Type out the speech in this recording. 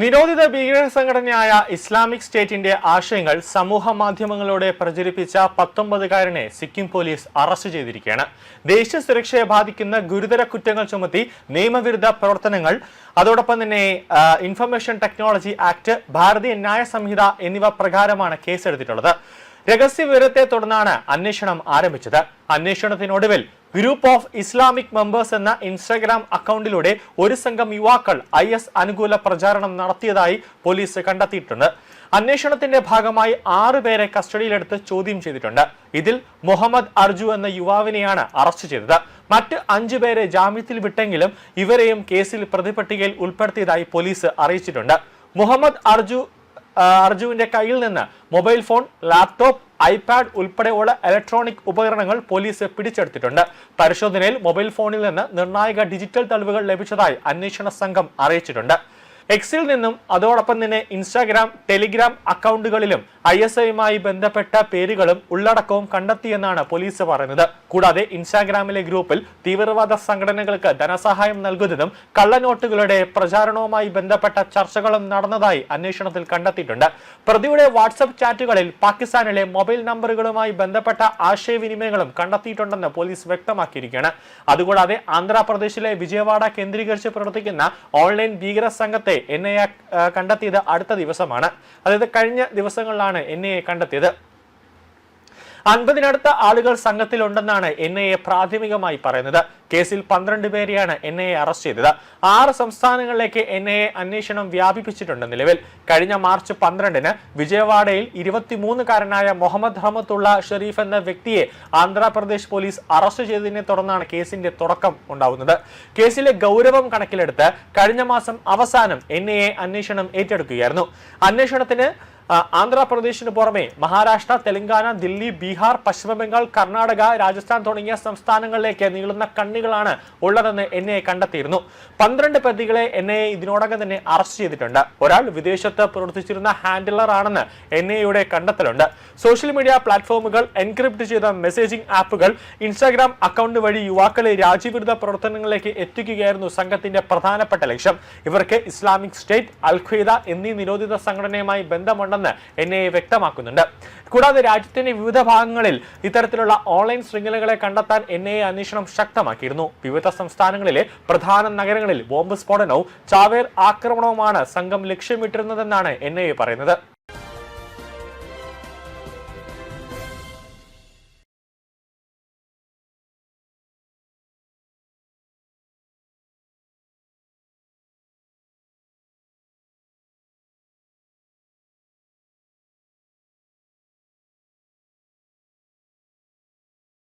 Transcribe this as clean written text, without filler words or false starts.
നിരോധിത ഭീകര സംഘടനയായ ഇസ്ലാമിക് സ്റ്റേറ്റിന്റെ ആശയങ്ങൾ സമൂഹ മാധ്യമങ്ങളിലൂടെ പ്രചരിപ്പിച്ച 19കാരനെ സിക്കിം പോലീസ് അറസ്റ്റ് ചെയ്തിരിക്കുകയാണ്. ദേശീയ സുരക്ഷയെ ബാധിക്കുന്ന ഗുരുതര കുറ്റങ്ങൾ ചുമത്തി നിയമവിരുദ്ധ പ്രവർത്തനങ്ങൾ, അതോടൊപ്പം തന്നെ ഇൻഫർമേഷൻ ടെക്നോളജി ആക്ട്, ഭാരതീയ ന്യായ സംഹിത എന്നിവ പ്രകാരമാണ് കേസെടുത്തിട്ടുള്ളത്. രഹസ്യ വിവരത്തെ തുടർന്നാണ് അന്വേഷണം ആരംഭിച്ചത്. അന്വേഷണത്തിനൊടുവിൽ ഗ്രൂപ്പ് ഓഫ് ഇസ്ലാമിക് മെമ്പേഴ്സ് എന്ന ഇൻസ്റ്റാഗ്രാം അക്കൗണ്ടിലൂടെ ഒരു സംഘം യുവാക്കൾ IS അനുകൂല പ്രചാരണം നടത്തിയതായി പോലീസ് കണ്ടെത്തിയിട്ടുണ്ട്. അന്വേഷണത്തിന്റെ ഭാഗമായി 6 പേരെ കസ്റ്റഡിയിലെടുത്ത് ചോദ്യം ചെയ്തിട്ടുണ്ട്. ഇതിൽ മുഹമ്മദ് അർജു എന്ന യുവാവിനെയാണ് അറസ്റ്റ് ചെയ്തത്. മറ്റ് 5 പേരെ ജാമ്യത്തിൽ വിട്ടെങ്കിലും ഇവരെയും കേസിൽ പ്രതിപട്ടികയിൽ ഉൾപ്പെടുത്തിയതായി പോലീസ് അറിയിച്ചിട്ടുണ്ട്. മുഹമ്മദ് അർജുവിന്റെ കയ്യിൽ നിന്ന് മൊബൈൽ ഫോൺ, ലാപ്ടോപ്പ്, ഐപാഡ് ഉൾപ്പെടെയുള്ള ഇലക്ട്രോണിക് ഉപകരണങ്ങൾ പോലീസ് പിടിച്ചെടുത്തിട്ടുണ്ട്. പരിശോധനയിൽ മൊബൈൽ ഫോണിൽ നിന്ന് നിർണായക ഡിജിറ്റൽ തെളിവുകൾ ലഭിച്ചതായി അന്വേഷണ സംഘം അറിയിച്ചിട്ടുണ്ട്. എക്സിൽ നിന്നും അതോടൊപ്പം തന്നെ ഇൻസ്റ്റാഗ്രാം, ടെലിഗ്രാം അക്കൗണ്ടുകളിലും ISയുമായി ബന്ധപ്പെട്ട പേരുകളും ഉള്ളടക്കവും കണ്ടെത്തിയെന്നാണ് പോലീസ് പറയുന്നത്. കൂടാതെ ഇൻസ്റ്റാഗ്രാമിലെ ഗ്രൂപ്പിൽ തീവ്രവാദ സംഘടനകൾക്ക് ധനസഹായം നൽകുന്നതും കള്ളനോട്ടുകളുടെ പ്രചാരണവുമായി ബന്ധപ്പെട്ട ചർച്ചകളും നടന്നതായി അന്വേഷണത്തിൽ കണ്ടെത്തിയിട്ടുണ്ട്. പ്രതിയുടെ വാട്സ്ആപ്പ് ചാറ്റുകളിൽ പാകിസ്ഥാനിലെ മൊബൈൽ നമ്പറുകളുമായി ബന്ധപ്പെട്ട ആശയവിനിമയങ്ങളും കണ്ടെത്തിയിട്ടുണ്ടെന്ന് പോലീസ് വ്യക്തമാക്കിയിരിക്കുകയാണ്. അതുകൂടാതെ ആന്ധ്രാപ്രദേശിലെ വിജയവാഡ കേന്ദ്രീകരിച്ച് പ്രവർത്തിക്കുന്ന ഓൺലൈൻ ഭീകര സംഘത്തെ NIA കണ്ടെത്തിയത് അടുത്ത ദിവസമാണ്. അതായത് കഴിഞ്ഞ ദിവസങ്ങളിലാണ് NIA കണ്ടെത്തിയത്. 50-നടുത്ത ആളുകൾ സംഘത്തിലുണ്ടെന്നാണ് NIA പ്രാഥമികമായി പറയുന്നത്. കേസിൽ 12 പേരെയാണ് NIA അറസ്റ്റ് ചെയ്തത്. 6 സംസ്ഥാനങ്ങളിലേക്ക് NIA അന്വേഷണം വ്യാപിപ്പിച്ചിട്ടുണ്ട്. നിലവിൽ കഴിഞ്ഞ മാർച്ച് 12-ന് വിജയവാഡയിൽ 23-കാരനായ മുഹമ്മദ് റഹ്മത്തുള്ള ഷെരീഫ് എന്ന വ്യക്തിയെ ആന്ധ്രാപ്രദേശ് പോലീസ് അറസ്റ്റ് ചെയ്തതിനെ തുടർന്നാണ് കേസിന്റെ തുടക്കം ഉണ്ടാവുന്നത്. കേസിലെ ഗൗരവം കണക്കിലെടുത്ത് കഴിഞ്ഞ മാസം അവസാനം NIA അന്വേഷണം ഏറ്റെടുക്കുകയായിരുന്നു. അന്വേഷണത്തിന് ആന്ധ്രാപ്രദേശിന് പുറമെ മഹാരാഷ്ട്ര, തെലങ്കാന, ദില്ലി, ബീഹാർ, പശ്ചിമബംഗാൾ, കർണാടക, രാജസ്ഥാൻ തുടങ്ങിയ സംസ്ഥാനങ്ങളിലേക്ക് നീളുന്ന കണ്ണികളാണ് ഉള്ളതെന്ന് NIA കണ്ടെത്തിയിരുന്നു. 12 പ്രതികളെ NIA ഇതിനോടകം തന്നെ അറസ്റ്റ് ചെയ്തിട്ടുണ്ട്. ഒരാൾ വിദേശത്ത് പ്രവർത്തിച്ചിരുന്ന ഹാൻഡിലർ ആണെന്ന് NIAയുടെ കണ്ടെത്തലുണ്ട്. സോഷ്യൽ മീഡിയ പ്ലാറ്റ്ഫോമുകൾ, എൻക്രിപ്റ്റ് ചെയ്ത മെസ്സേജിംഗ് ആപ്പുകൾ, ഇൻസ്റ്റാഗ്രാം അക്കൗണ്ട് വഴി യുവാക്കളെ രാജ്യവിരുദ്ധ പ്രവർത്തനങ്ങളിലേക്ക് എത്തിക്കുകയായിരുന്നു സംഘത്തിന്റെ പ്രധാനപ്പെട്ട ലക്ഷ്യം. ഇവർക്ക് ഇസ്ലാമിക് സ്റ്റേറ്റ്, അൽ ഖ്വയ്ദ എന്നീ നിരോധിത സംഘടനയുമായി ബന്ധമുണ്ട് NIA വ്യക്തമാക്കുന്നുണ്ട്. കൂടാതെ രാജ്യത്തിന്റെ വിവിധ ഭാഗങ്ങളിൽ ഇത്തരത്തിലുള്ള ഓൺലൈൻ ശൃംഖലകളെ കണ്ടെത്താൻ NIA അന്വേഷണം ശക്തമാക്കിയിരുന്നു. വിവിധ സംസ്ഥാനങ്ങളിലെ പ്രധാന നഗരങ്ങളിൽ ബോംബ് സ്ഫോടനവും ചാവേർ ആക്രമണവുമാണ് സംഘം ലക്ഷ്യമിട്ടിരുന്നതെന്നാണ് NIA പറയുന്നത്.